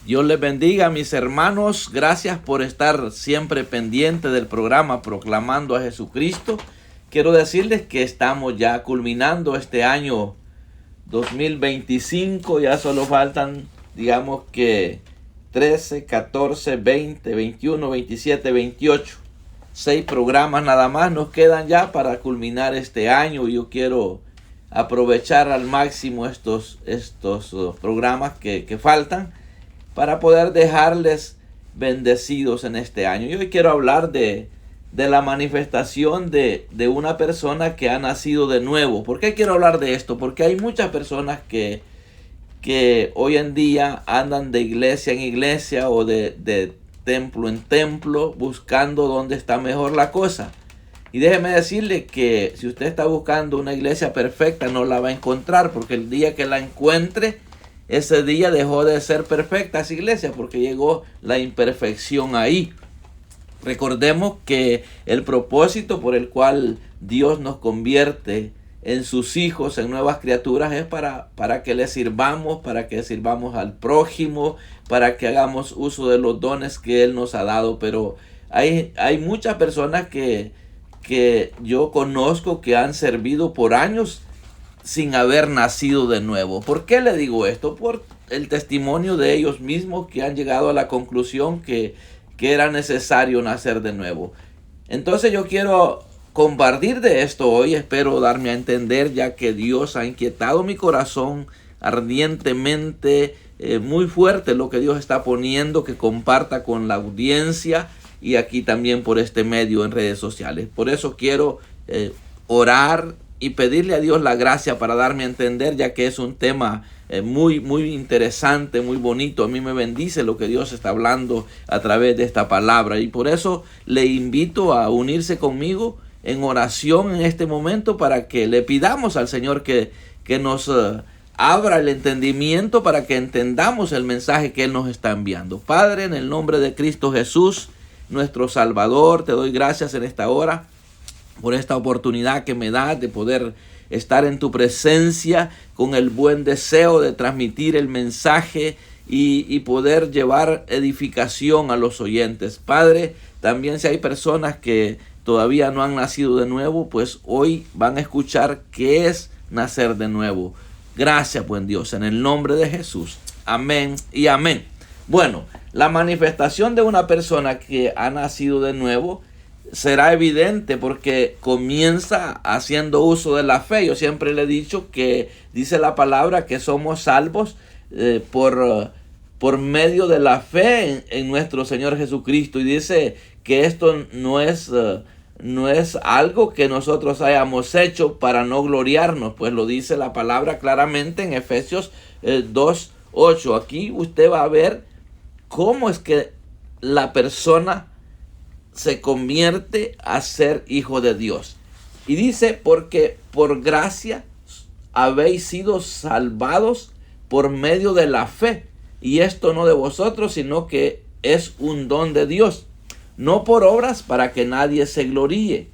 Dios les bendiga, mis hermanos. Gracias por estar siempre pendiente del programa Proclamando a Jesucristo. Quiero decirles que estamos ya culminando este año 2025. Ya solo faltan, digamos que 13, 14, 20, 21, 27, 28. 6 programas nada más nos quedan ya para culminar este año. Yo quiero aprovechar al máximo estos programas que faltan para poder dejarles bendecidos en este año. Y hoy quiero hablar de la manifestación de una persona que ha nacido de nuevo. ¿Por qué quiero hablar de esto? Porque hay muchas personas que hoy en día andan de iglesia en iglesia o de templo en templo buscando dónde está mejor la cosa. Y déjeme decirle que si usted está buscando una iglesia perfecta, no la va a encontrar, porque el día que la encuentre, ese día dejó de ser perfecta esa iglesia, porque llegó la imperfección ahí. Recordemos que el propósito por el cual Dios nos convierte en sus hijos, en nuevas criaturas, es para que le sirvamos, para que sirvamos al prójimo, para que hagamos uso de los dones que Él nos ha dado. Pero hay muchas personas que yo conozco que han servido por años sin haber nacido de nuevo. ¿Por qué le digo esto? Por el testimonio de ellos mismos, que han llegado a la conclusión que era necesario nacer de nuevo. Entonces yo quiero compartir de esto hoy. Espero darme a entender, ya que Dios ha inquietado mi corazón ardientemente, muy fuerte lo que Dios está poniendo, que comparta con la audiencia y aquí también por este medio en redes sociales. Por eso quiero orar y pedirle a Dios la gracia para darme a entender, ya que es un tema muy interesante, muy bonito. A mí me bendice lo que Dios está hablando a través de esta palabra, y por eso le invito a unirse conmigo en oración en este momento, para que le pidamos al Señor que nos abra el entendimiento para que entendamos el mensaje que Él nos está enviando. Padre, en el nombre de Cristo Jesús, nuestro Salvador, te doy gracias en esta hora por esta oportunidad que me das de poder estar en tu presencia con el buen deseo de transmitir el mensaje y poder llevar edificación a los oyentes. Padre, también si hay personas que todavía no han nacido de nuevo, pues hoy van a escuchar qué es nacer de nuevo. Gracias, buen Dios, en el nombre de Jesús. Amén y amén. Bueno, la manifestación de una persona que ha nacido de nuevo será evidente porque comienza haciendo uso de la fe. Yo siempre le he dicho que dice la palabra que somos salvos por medio de la fe en nuestro Señor Jesucristo. Y dice que esto no es algo que nosotros hayamos hecho para no gloriarnos, pues lo dice la palabra claramente en Efesios 2:8. Aquí usted va a ver cómo es que la persona se convierte a ser hijo de Dios. Y dice, porque por gracia habéis sido salvados por medio de la fe. Y esto no de vosotros, sino que es un don de Dios. No por obras, para que nadie se gloríe.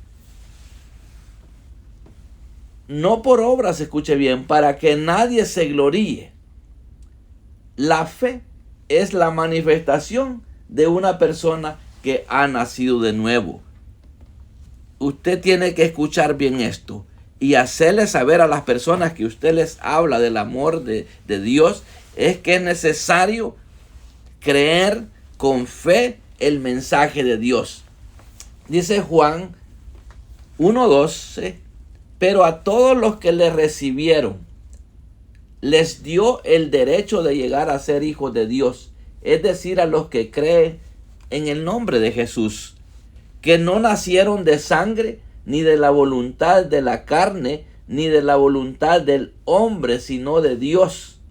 No por obras, escuche bien, para que nadie se gloríe. La fe es la manifestación de una persona que ha nacido de nuevo. Usted tiene que escuchar bien esto y hacerle saber a las personas que usted les habla del amor de Dios, es que es necesario creer con fe el mensaje de Dios. Dice Juan 1:12, pero a todos los que le recibieron, les dio el derecho de llegar a ser hijos de Dios, es decir, a los que creen en el nombre de Jesús, que no nacieron de sangre, ni de la voluntad de la carne, ni de la voluntad del hombre, sino de Dios.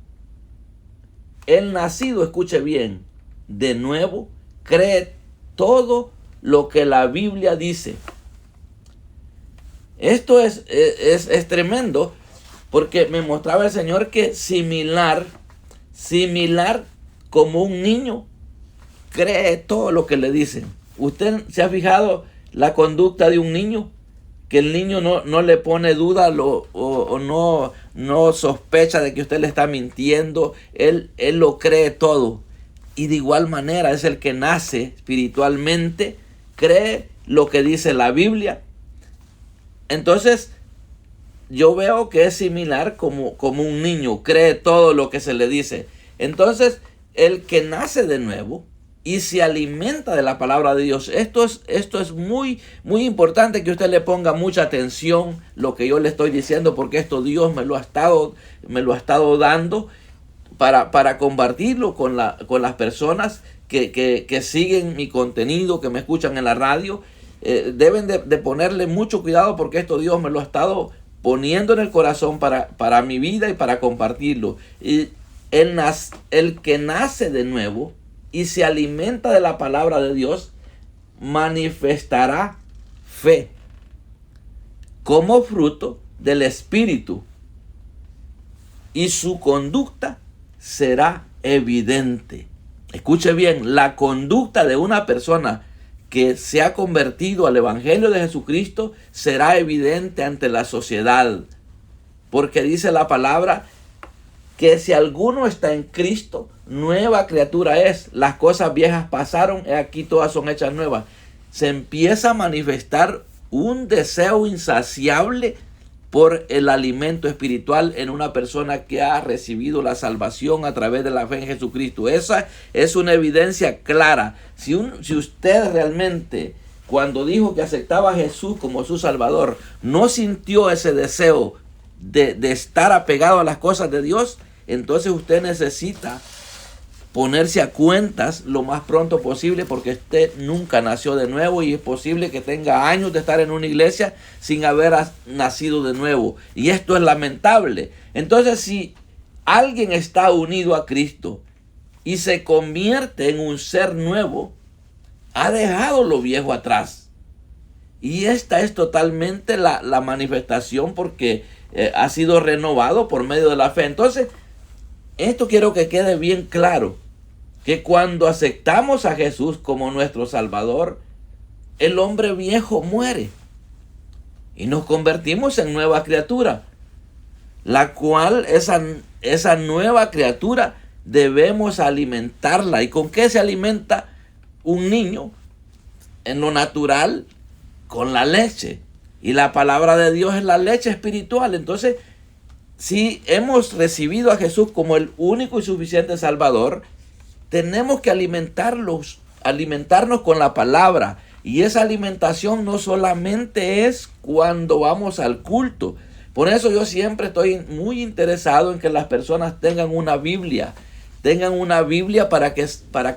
El nacido, escuche bien, de nuevo, cree todo lo que la Biblia dice. Esto es tremendo, porque me mostraba el Señor que similar como un niño cree todo lo que le dicen. ¿Usted se ha fijado la conducta de un niño? Que el niño no le pone duda o no sospecha de que usted le está mintiendo. Él lo cree todo. Y de igual manera es el que nace espiritualmente, cree lo que dice la Biblia. Entonces yo veo que es similar como un niño, cree todo lo que se le dice. Entonces el que nace de nuevo y se alimenta de la palabra de Dios, esto es muy, muy importante que usted le ponga mucha atención lo que yo le estoy diciendo, porque esto Dios me lo ha estado dando para compartirlo con las personas que siguen mi contenido, que me escuchan en la radio. Deben de ponerle mucho cuidado, porque esto Dios me lo ha estado poniendo en el corazón para mi vida y para compartirlo. Y el que nace de nuevo y se alimenta de la palabra de Dios manifestará fe como fruto del Espíritu, y su conducta será evidente. Escuche bien, la conducta de una persona que se ha convertido al Evangelio de Jesucristo será evidente ante la sociedad, porque dice la palabra que si alguno está en Cristo, nueva criatura es. Las cosas viejas pasaron, y aquí todas son hechas nuevas. Se empieza a manifestar un deseo insaciable por el alimento espiritual en una persona que ha recibido la salvación a través de la fe en Jesucristo. Esa es una evidencia clara. Si usted realmente, cuando dijo que aceptaba a Jesús como su Salvador, no sintió ese deseo de estar apegado a las cosas de Dios, entonces usted necesita ponerse a cuentas lo más pronto posible, porque usted nunca nació de nuevo, y es posible que tenga años de estar en una iglesia sin haber nacido de nuevo, y esto es lamentable. Entonces, si alguien está unido a Cristo y se convierte en un ser nuevo, ha dejado lo viejo atrás, y esta es totalmente la manifestación, porque ha sido renovado por medio de la fe. Entonces, esto quiero que quede bien claro, que cuando aceptamos a Jesús como nuestro Salvador, el hombre viejo muere y nos convertimos en nueva criatura, la cual esa nueva criatura debemos alimentarla. ¿Y con qué se alimenta un niño? En lo natural, con la leche, y la palabra de Dios es la leche espiritual. Entonces, si hemos recibido a Jesús como el único y suficiente Salvador, tenemos que alimentarnos con la palabra. Y esa alimentación no solamente es cuando vamos al culto. Por eso yo siempre estoy muy interesado en que las personas tengan una Biblia. Para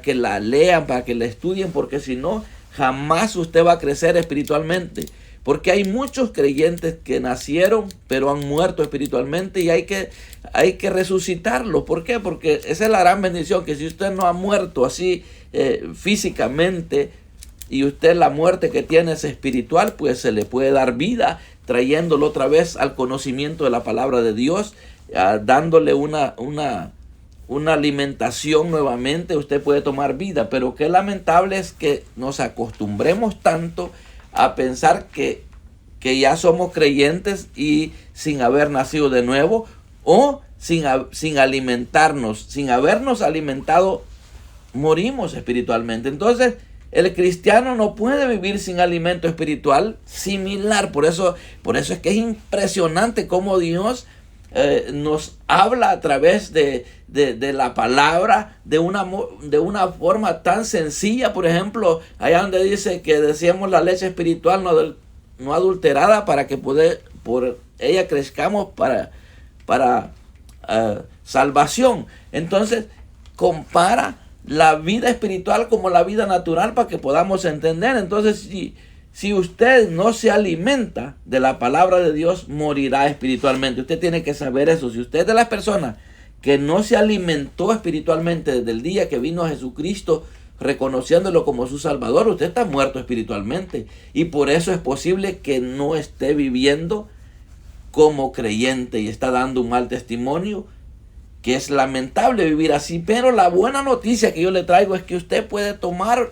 que la lean, para que la estudien, porque si no, jamás usted va a crecer espiritualmente. Porque hay muchos creyentes que nacieron, pero han muerto espiritualmente, y hay que resucitarlos. ¿Por qué? Porque esa es la gran bendición, que si usted no ha muerto así físicamente, y usted la muerte que tiene es espiritual, pues se le puede dar vida, trayéndolo otra vez al conocimiento de la palabra de Dios, dándole una alimentación nuevamente. Usted puede tomar vida. Pero qué lamentable es que nos acostumbremos tanto a pensar que ya somos creyentes y sin haber nacido de nuevo, o sin alimentarnos, sin habernos alimentado, morimos espiritualmente. Entonces, el cristiano no puede vivir sin alimento espiritual similar. Por eso es que es impresionante cómo Dios nos habla a través de la palabra de una forma tan sencilla. Por ejemplo, allá donde dice que deseamos la leche espiritual no adulterada, para que por ella crezcamos para salvación. Entonces, compara la vida espiritual como la vida natural, para que podamos entender. Entonces, si usted no se alimenta de la palabra de Dios, morirá espiritualmente. Usted tiene que saber eso. Si usted es de las personas que no se alimentó espiritualmente desde el día que vino a Jesucristo, reconociéndolo como su Salvador, usted está muerto espiritualmente. Y por eso es posible que no esté viviendo como creyente y está dando un mal testimonio, que es lamentable vivir así. Pero la buena noticia que yo le traigo es que usted puede tomar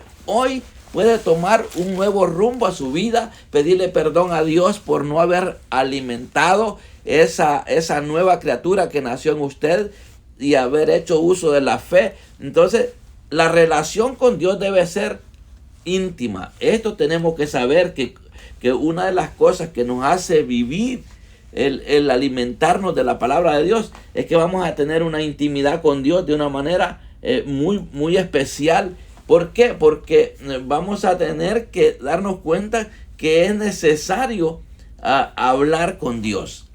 un nuevo rumbo a su vida, pedirle perdón a Dios por no haber alimentado esa nueva criatura que nació en usted, y haber hecho uso de la fe. Entonces, la relación con Dios debe ser íntima. Esto tenemos que saber que una de las cosas que nos hace vivir el alimentarnos de la palabra de Dios es que vamos a tener una intimidad con Dios de una manera muy especial. ¿Por qué? Porque vamos a tener que darnos cuenta que es necesario hablar con Dios.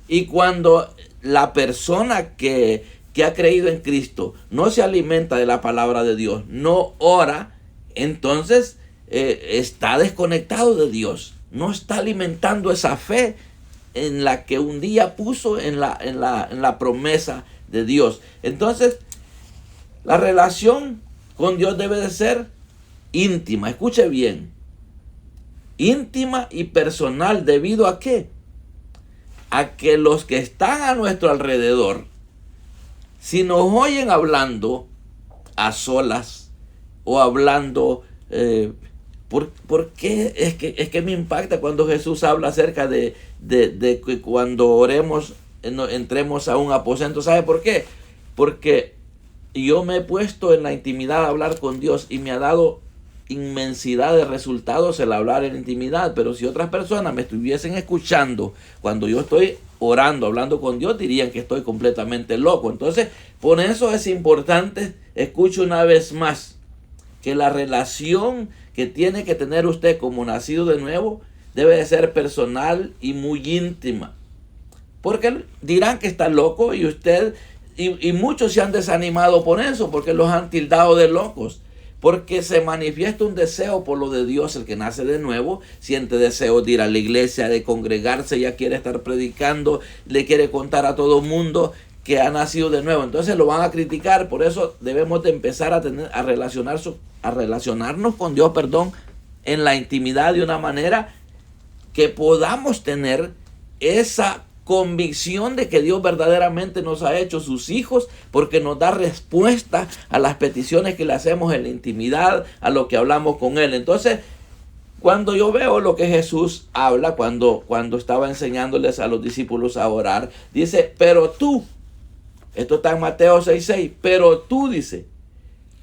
Y cuando la persona que ha creído en Cristo no se alimenta de la palabra de Dios, no ora, entonces está desconectado de Dios. No está alimentando esa fe en la que un día puso en la promesa de Dios. Entonces, la relación con Dios debe de ser íntima. Escuche bien. Íntima y personal. ¿Debido a qué? A que los que están a nuestro alrededor, si nos oyen hablando a solas o hablando... ¿Por qué? Es que me impacta cuando Jesús habla acerca de que cuando oremos entremos a un aposento. ¿Sabe por qué? Porque yo me he puesto en la intimidad a hablar con Dios y me ha dado inmensidad de resultados el hablar en intimidad. Pero si otras personas me estuviesen escuchando cuando yo estoy orando, hablando con Dios, dirían que estoy completamente loco. Entonces, por eso es importante, escucho una vez más, que la relación que tiene que tener usted como nacido de nuevo debe de ser personal y muy íntima. Porque dirán que está loco y muchos se han desanimado por eso, porque los han tildado de locos. Porque se manifiesta un deseo por lo de Dios. El que nace de nuevo siente deseo de ir a la iglesia, de congregarse, ya quiere estar predicando, le quiere contar a todo mundo que ha nacido de nuevo. Entonces lo van a criticar. Por eso debemos de empezar a relacionarnos con Dios, en la intimidad de una manera que podamos tener esa convicción de que Dios verdaderamente nos ha hecho sus hijos, porque nos da respuesta a las peticiones que le hacemos en la intimidad, a lo que hablamos con Él. Entonces, cuando yo veo lo que Jesús habla, cuando estaba enseñándoles a los discípulos a orar, dice, pero tú, esto está en Mateo 6:6, pero tú, dice,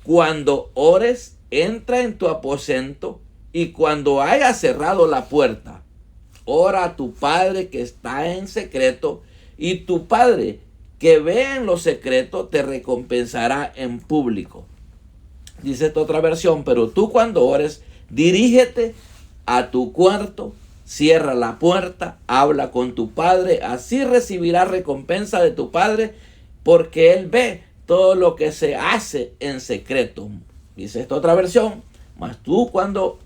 cuando ores, entra en tu aposento y cuando hayas cerrado la puerta, ora a tu Padre que está en secreto, y tu Padre que ve en lo secreto te recompensará en público. Dice esta otra versión, pero tú cuando ores, dirígete a tu cuarto, cierra la puerta, habla con tu Padre, así recibirás recompensa de tu Padre, porque Él ve todo lo que se hace en secreto. Dice esta otra versión, mas tú cuando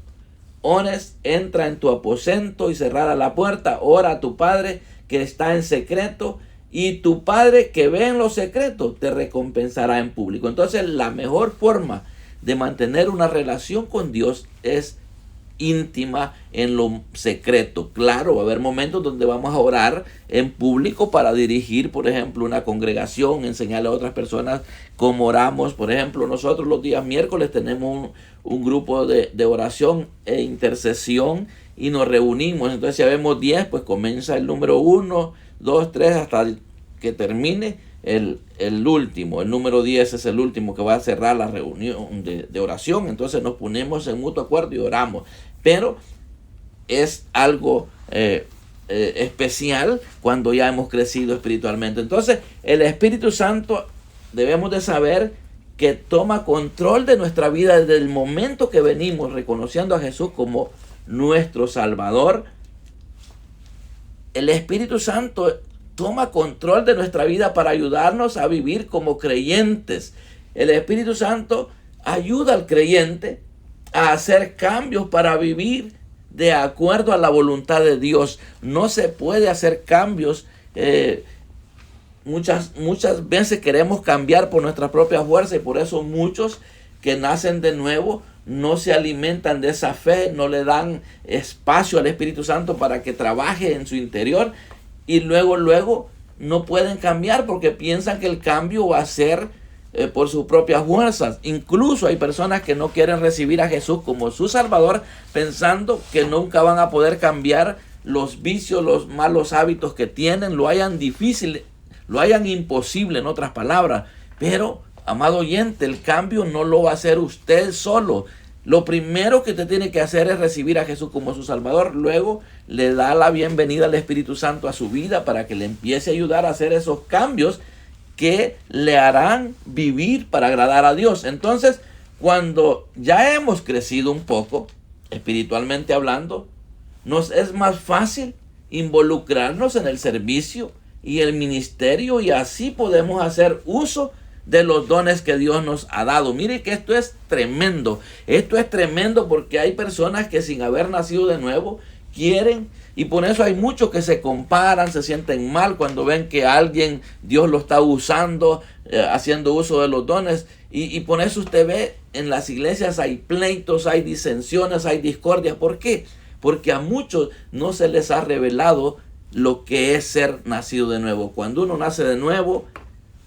ores, entra en tu aposento y cerrada la puerta, ora a tu Padre que está en secreto, y tu Padre que ve en lo secreto te recompensará en público. Entonces, la mejor forma de mantener una relación con Dios es íntima en lo secreto. Claro, va a haber momentos donde vamos a orar en público para dirigir, por ejemplo, una congregación, enseñarle a otras personas cómo oramos. Por ejemplo, nosotros los días miércoles tenemos un grupo de oración e intercesión y nos reunimos. Entonces, si habemos 10, pues comienza el número 1, 2, 3 hasta que termine el último. El número 10 es el último que va a cerrar la reunión de oración. Entonces nos ponemos en mutuo acuerdo y oramos. Pero es algo especial cuando ya hemos crecido espiritualmente. Entonces el Espíritu Santo debemos de saber que toma control de nuestra vida desde el momento que venimos reconociendo a Jesús como nuestro Salvador. El Espíritu Santo toma control de nuestra vida para ayudarnos a vivir como creyentes. El Espíritu Santo ayuda al creyente a hacer cambios para vivir de acuerdo a la voluntad de Dios. No se puede hacer cambios. Muchas veces queremos cambiar por nuestra propia fuerza, y por eso muchos que nacen de nuevo no se alimentan de esa fe, no le dan espacio al Espíritu Santo para que trabaje en su interior, y luego no pueden cambiar porque piensan que el cambio va a ser por sus propias fuerzas. Incluso hay personas que no quieren recibir a Jesús como su Salvador, pensando que nunca van a poder cambiar los vicios, los malos hábitos que tienen, lo hayan difícil, lo hayan imposible, en otras palabras. Pero amado oyente, el cambio no lo va a hacer usted solo. Lo primero que usted tiene que hacer es recibir a Jesús como su Salvador. Luego le da la bienvenida al Espíritu Santo a su vida para que le empiece a ayudar a hacer esos cambios que le harán vivir para agradar a Dios. Entonces, cuando ya hemos crecido un poco, espiritualmente hablando, nos es más fácil involucrarnos en el servicio y el ministerio, y así podemos hacer uso de los dones que Dios nos ha dado. Mire que esto es tremendo. Esto es tremendo porque hay personas que sin haber nacido de nuevo quieren, y por eso hay muchos que se comparan, se sienten mal cuando ven que alguien, Dios lo está usando, haciendo uso de los dones. Y por eso usted ve en las iglesias hay pleitos, hay disensiones, hay discordias. ¿Por qué? Porque a muchos no se les ha revelado lo que es ser nacido de nuevo. Cuando uno nace de nuevo,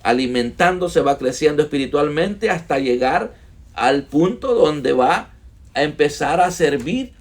alimentándose, va creciendo espiritualmente hasta llegar al punto donde va a empezar a servir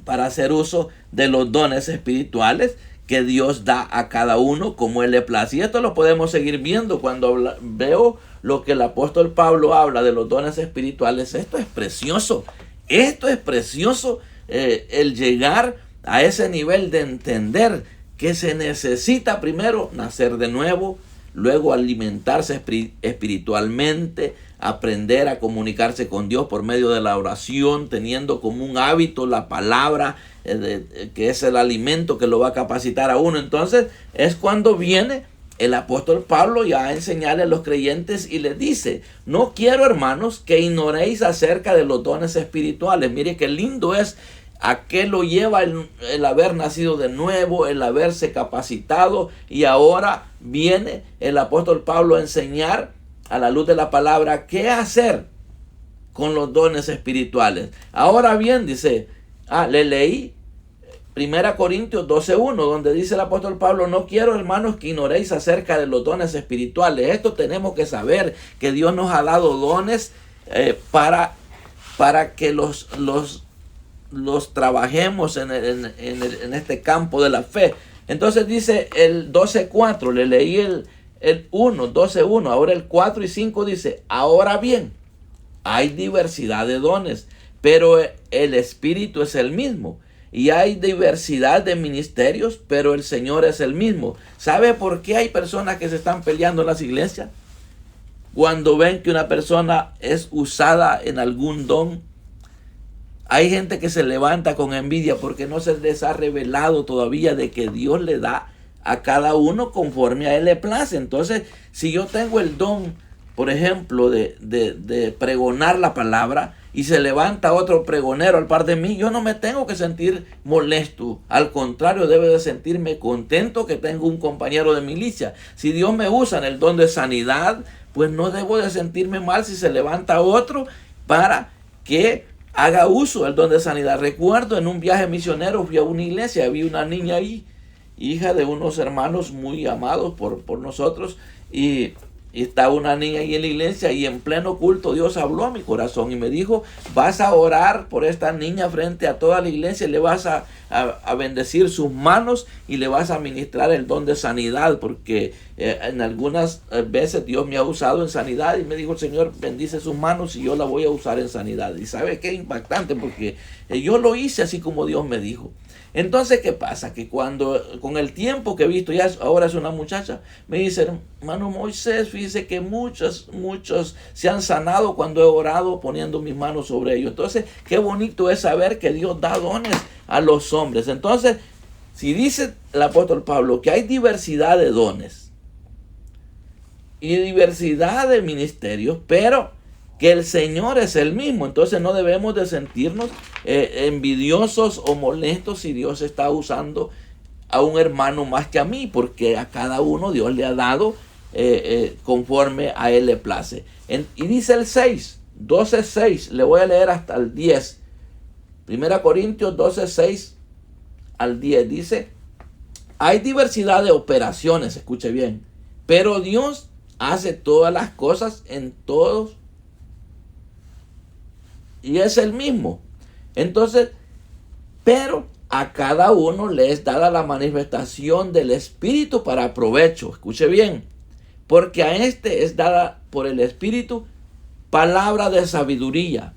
para hacer uso de los dones espirituales que Dios da a cada uno como Él le place. Y esto lo podemos seguir viendo cuando veo lo que el apóstol Pablo habla de los dones espirituales. Esto es precioso. Esto es precioso, el llegar a ese nivel de entender que se necesita primero nacer de nuevo, luego alimentarse espiritualmente, aprender a comunicarse con Dios por medio de la oración, teniendo como un hábito la palabra, que es el alimento que lo va a capacitar a uno. Entonces es cuando viene el apóstol Pablo ya a enseñarle a los creyentes y les dice: no quiero, hermanos, que ignoréis acerca de los dones espirituales. Mire qué lindo es. ¿A qué lo lleva el haber nacido de nuevo, el haberse capacitado? Y ahora viene el apóstol Pablo a enseñar a la luz de la palabra qué hacer con los dones espirituales. Ahora bien, dice, le leí 1 Corintios 12:1, donde dice el apóstol Pablo: no quiero, hermanos, que ignoréis acerca de los dones espirituales. Esto tenemos que saber, que Dios nos ha dado dones para que los trabajemos en este campo de la fe. Entonces dice el 12:4, le leí el 12:1, ahora el 4 y 5 dice: ahora bien, hay diversidad de dones, pero el Espíritu es el mismo. Y hay diversidad de ministerios, pero el Señor es el mismo. ¿Sabe por qué hay personas que se están peleando en las iglesias? Cuando ven que una persona es usada en algún don, hay gente que se levanta con envidia porque no se les ha revelado todavía de que Dios le da a cada uno conforme a Él le place. Entonces, si yo tengo el don, por ejemplo, de pregonar la palabra, y se levanta otro pregonero al par de mí, yo no me tengo que sentir molesto. Al contrario, debo de sentirme contento que tengo un compañero de milicia. Si Dios me usa en el don de sanidad, pues no debo de sentirme mal si se levanta otro para que haga uso del don de sanidad. Recuerdo en un viaje misionero fui a una iglesia, había una niña ahí, hija de unos hermanos muy amados por nosotros, y estaba una niña ahí en la iglesia, y en pleno culto Dios habló a mi corazón y me dijo: vas a orar por esta niña frente a toda la iglesia, le vas a bendecir sus manos y le vas a ministrar el don de sanidad, porque en algunas veces Dios me ha usado en sanidad, y me dijo: Señor, bendice sus manos y yo la voy a usar en sanidad. Y sabe qué impactante, porque yo lo hice así como Dios me dijo. Entonces, ¿qué pasa? Que cuando, con el tiempo que he visto, ya ahora es una muchacha, me dice: hermano Moisés, fíjese que muchos se han sanado cuando he orado poniendo mis manos sobre ellos. Entonces, qué bonito es saber que Dios da dones a los hombres. Entonces, si dice el apóstol Pablo que hay diversidad de dones y diversidad de ministerios, pero que el Señor es el mismo, entonces no debemos de sentirnos envidiosos o molestos si Dios está usando a un hermano más que a mí, porque a cada uno Dios le ha dado conforme a Él le place. Y dice el 12:6, le voy a leer hasta el 10. 1 Corintios 12:6 al 10 dice: hay diversidad de operaciones, escuche bien, pero Dios hace todas las cosas en todos y es el mismo. Entonces, pero a cada uno le es dada la manifestación del Espíritu para provecho. Escuche bien. porque a este es dada por el Espíritu palabra de sabiduría,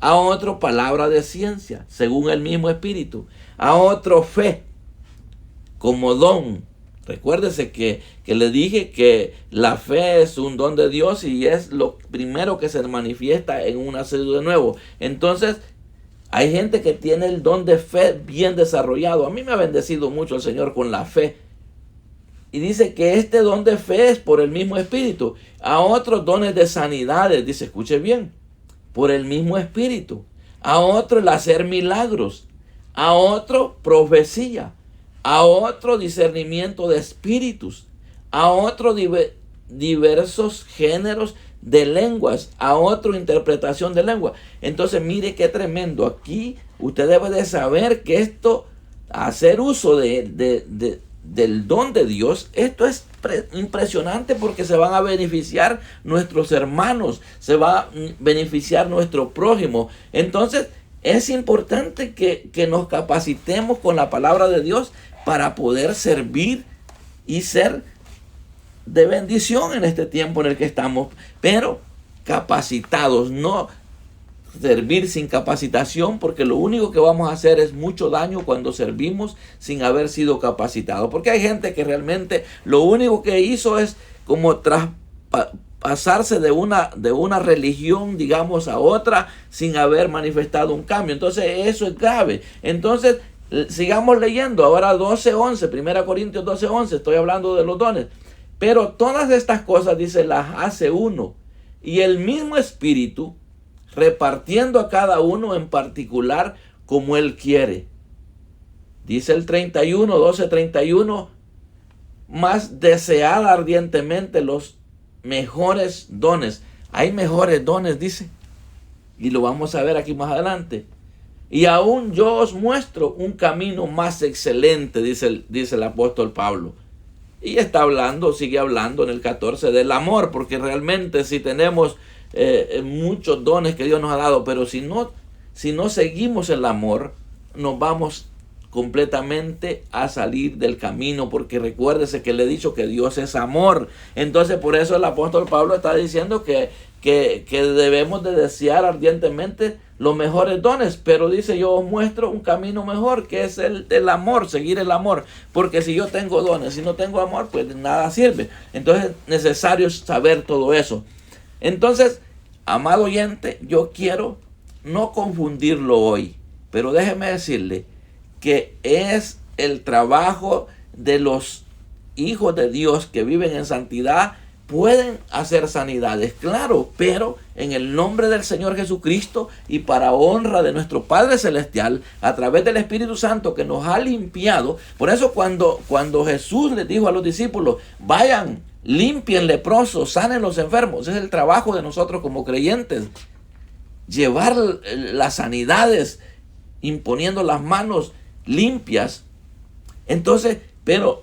a otro palabra de ciencia, según el mismo Espíritu, a otro fe, como don. Recuérdese que le dije que la fe es un don de Dios y es lo primero que se manifiesta en un nacido de nuevo. Entonces, hay gente que tiene el don de fe bien desarrollado. A mí me ha bendecido mucho el Señor con la fe. Y dice que este don de fe es por el mismo Espíritu. A otros dones de sanidades, dice, escuche bien, por el mismo Espíritu. A otro el hacer milagros. A otro profecía. A otro discernimiento de espíritus. A otro diversos géneros de lenguas. A otro interpretación de lengua. Entonces mire qué tremendo. Aquí usted debe de saber que esto, hacer uso del don de Dios, esto es impresionante porque se van a beneficiar nuestros hermanos, se va a beneficiar nuestro prójimo. Entonces es importante que nos capacitemos con la palabra de Dios para poder servir y ser de bendición en este tiempo en el que estamos, pero capacitados, no servir sin capacitación, porque lo único que vamos a hacer es mucho daño cuando servimos sin haber sido capacitados. Porque hay gente que realmente lo único que hizo es como traspasarse de una religión, digamos, a otra sin haber manifestado un cambio. Entonces eso es grave. Entonces sigamos leyendo ahora 12:11, 1 Corintios 12:11, estoy hablando de los dones. Pero todas estas cosas, dice, las hace uno, y el mismo Espíritu, repartiendo a cada uno en particular como él quiere. Dice el 12:31, más desead ardientemente los mejores dones. Hay mejores dones, dice, y lo vamos a ver aquí más adelante. Y aún yo os muestro un camino más excelente, dice el apóstol Pablo. Y está hablando, sigue hablando en el 14 del amor, porque realmente si tenemos muchos dones que Dios nos ha dado, pero si no seguimos el amor, nos vamos completamente a salir del camino, porque recuérdese que le he dicho que Dios es amor. Entonces por eso el apóstol Pablo está diciendo que debemos de desear ardientemente los mejores dones, pero dice, yo os muestro un camino mejor, que es el del amor, seguir el amor, porque si yo tengo dones, si no tengo amor, pues nada sirve. Entonces es necesario saber todo eso. Entonces, amado oyente, yo quiero no confundirlo hoy, pero déjeme decirle que es el trabajo de los hijos de Dios que viven en santidad. Pueden hacer sanidades, claro, pero en el nombre del Señor Jesucristo y para honra de nuestro Padre Celestial, a través del Espíritu Santo que nos ha limpiado. Por eso cuando Jesús les dijo a los discípulos, vayan, limpien leprosos, sanen los enfermos, es el trabajo de nosotros como creyentes, llevar las sanidades, imponiendo las manos limpias. Entonces, pero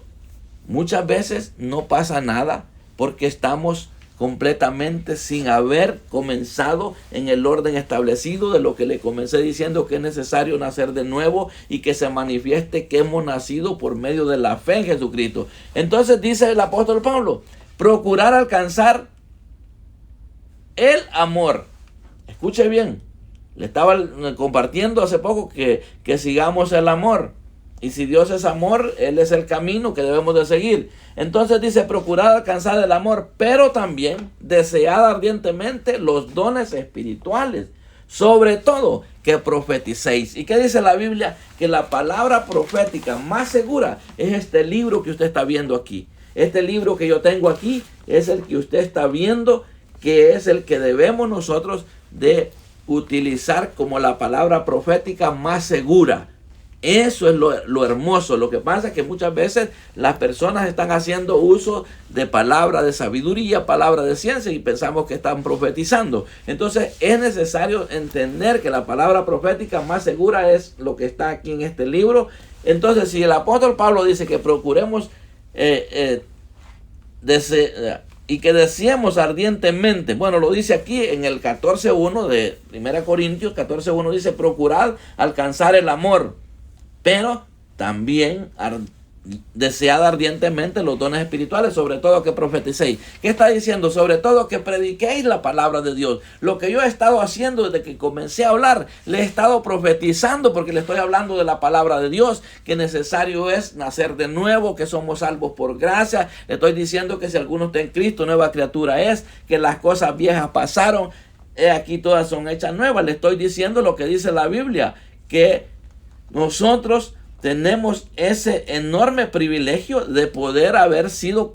muchas veces no pasa nada, porque estamos completamente sin haber comenzado en el orden establecido de lo que le comencé diciendo, que es necesario nacer de nuevo y que se manifieste que hemos nacido por medio de la fe en Jesucristo. Entonces dice el apóstol Pablo, procurar alcanzar el amor. Escuche bien, le estaba compartiendo hace poco que sigamos el amor. Y si Dios es amor, Él es el camino que debemos de seguir. Entonces dice, procurad alcanzar el amor, pero también desead ardientemente los dones espirituales. Sobre todo, que profeticéis. ¿Y qué dice la Biblia? Que la palabra profética más segura es este libro que usted está viendo aquí. Este libro que yo tengo aquí es el que usted está viendo, que es el que debemos nosotros de utilizar como la palabra profética más segura. Eso es lo hermoso. Lo que pasa es que muchas veces las personas están haciendo uso de palabras de sabiduría, palabras de ciencia, y pensamos que están profetizando. Entonces es necesario entender que la palabra profética más segura es lo que está aquí en este libro. Entonces, si el apóstol Pablo dice que procuremos y que deseemos ardientemente, bueno, lo dice aquí en el 14:1 de 1 Corintios 14:1, dice, procurad alcanzar el amor, pero también desead ardientemente los dones espirituales, sobre todo que profeticéis. ¿Qué está diciendo? Sobre todo que prediquéis la palabra de Dios. Lo que yo he estado haciendo desde que comencé a hablar, le he estado profetizando, porque le estoy hablando de la palabra de Dios, que necesario es nacer de nuevo, que somos salvos por gracia. Le estoy diciendo que si alguno está en Cristo, nueva criatura es, que las cosas viejas pasaron, aquí todas son hechas nuevas. Le estoy diciendo lo que dice la Biblia, que nosotros tenemos ese enorme privilegio de poder haber sido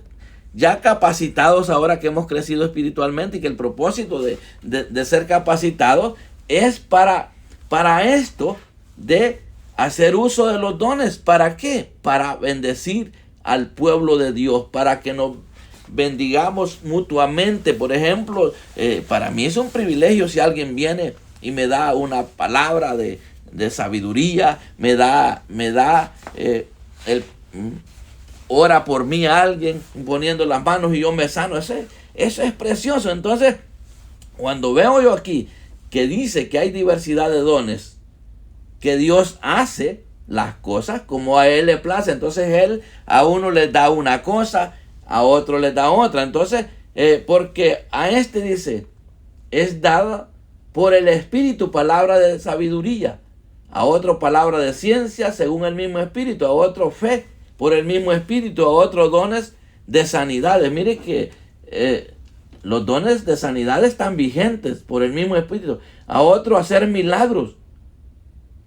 ya capacitados ahora que hemos crecido espiritualmente, y que el propósito de ser capacitados es para esto, de hacer uso de los dones. ¿Para qué? Para bendecir al pueblo de Dios, para que nos bendigamos mutuamente. Por ejemplo, para mí es un privilegio si alguien viene y me da una palabra de sabiduría, me da ora por mí a alguien poniendo las manos y yo me sano. Eso es precioso. Entonces, cuando veo yo aquí que dice que hay diversidad de dones, que Dios hace las cosas como a Él le place, entonces Él a uno le da una cosa, a otro le da otra. Entonces, porque a este dice, es dada por el Espíritu palabra de sabiduría, a otro palabra de ciencia según el mismo Espíritu, a otro fe por el mismo Espíritu, a otros dones de sanidades. Mire que los dones de sanidad están vigentes por el mismo Espíritu. A otro hacer milagros.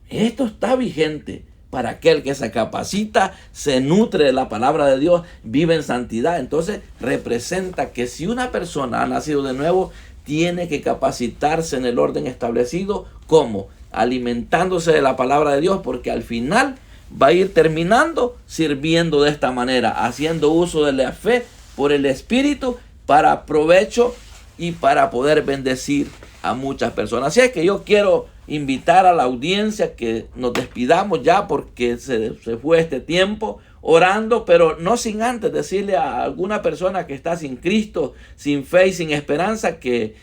Esto está vigente para aquel que se capacita, se nutre de la palabra de Dios, vive en santidad. Entonces representa que si una persona ha nacido de nuevo, tiene que capacitarse en el orden establecido. ¿Cómo? Alimentándose de la palabra de Dios, porque al final va a ir terminando sirviendo de esta manera, haciendo uso de la fe por el Espíritu para provecho y para poder bendecir a muchas personas. Así es que yo quiero invitar a la audiencia que nos despidamos ya, porque se fue este tiempo orando, pero no sin antes decirle a alguna persona que está sin Cristo, sin fe y sin esperanza, que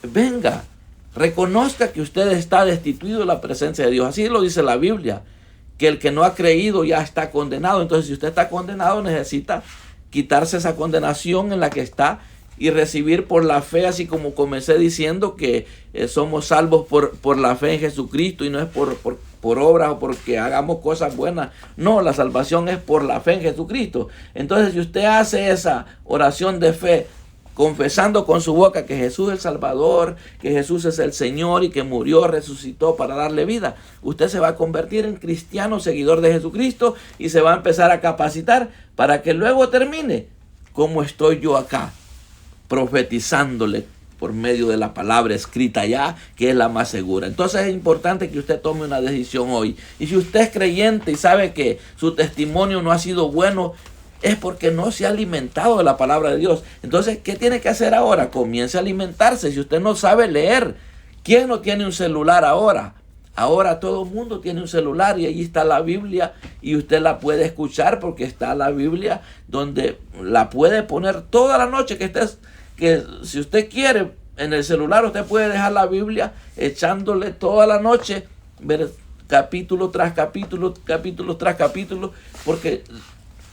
venga, reconozca que usted está destituido de la presencia de Dios. Así lo dice la Biblia, que el que no ha creído ya está condenado. Entonces, si usted está condenado, necesita quitarse esa condenación en la que está y recibir por la fe, así como comencé diciendo que somos salvos por la fe en Jesucristo, y no es por obras o porque hagamos cosas buenas. No, la salvación es por la fe en Jesucristo. Entonces, si usted hace esa oración de fe, confesando con su boca que Jesús es el Salvador, que Jesús es el Señor y que murió, resucitó para darle vida, usted se va a convertir en cristiano, seguidor de Jesucristo, y se va a empezar a capacitar para que luego termine como estoy yo acá, profetizándole por medio de la palabra escrita ya, que es la más segura. Entonces es importante que usted tome una decisión hoy. Y si usted es creyente y sabe que su testimonio no ha sido bueno, es porque no se ha alimentado de la palabra de Dios. Entonces, ¿qué tiene que hacer ahora? Comience a alimentarse. Si usted no sabe leer, ¿quién no tiene un celular ahora? Ahora todo el mundo tiene un celular y allí está la Biblia, y usted la puede escuchar porque está la Biblia donde la puede poner toda la noche. Que si usted quiere, en el celular usted puede dejar la Biblia echándole toda la noche, ver capítulo tras capítulo, capítulo tras capítulo, porque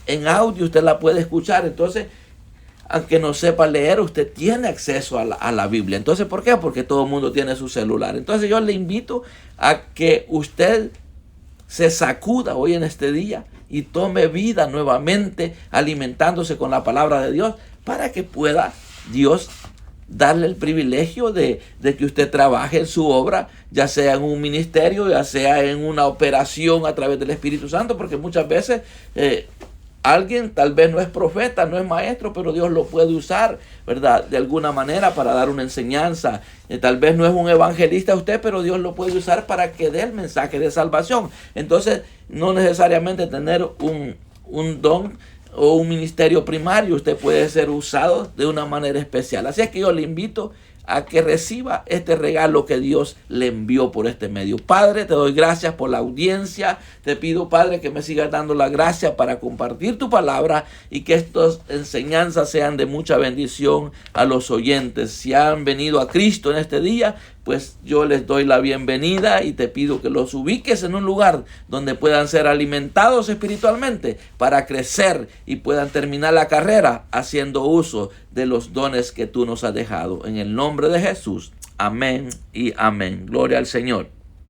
en audio usted la puede escuchar. Entonces, aunque no sepa leer, usted tiene acceso a la Biblia. Entonces, ¿por qué? Porque todo el mundo tiene su celular. Entonces yo le invito a que usted se sacuda hoy en este día y tome vida nuevamente, alimentándose con la palabra de Dios, para que pueda Dios darle el privilegio de que usted trabaje en su obra, ya sea en un ministerio, ya sea en una operación a través del Espíritu Santo, porque muchas veces alguien tal vez no es profeta, no es maestro, pero Dios lo puede usar, ¿verdad? De alguna manera para dar una enseñanza. Tal vez no es un evangelista usted, pero Dios lo puede usar para que dé el mensaje de salvación. Entonces, no necesariamente tener un don o un ministerio primario, usted puede ser usado de una manera especial. Así es que yo le invito a que reciba este regalo que Dios le envió por este medio. Padre, te doy gracias por la audiencia. Te pido, Padre, que me sigas dando la gracia para compartir tu palabra y que estas enseñanzas sean de mucha bendición a los oyentes. Si han venido a Cristo en este día, pues yo les doy la bienvenida y te pido que los ubiques en un lugar donde puedan ser alimentados espiritualmente para crecer y puedan terminar la carrera haciendo uso de los dones que tú nos has dejado. En el nombre de Jesús, amén y amén. Gloria al Señor.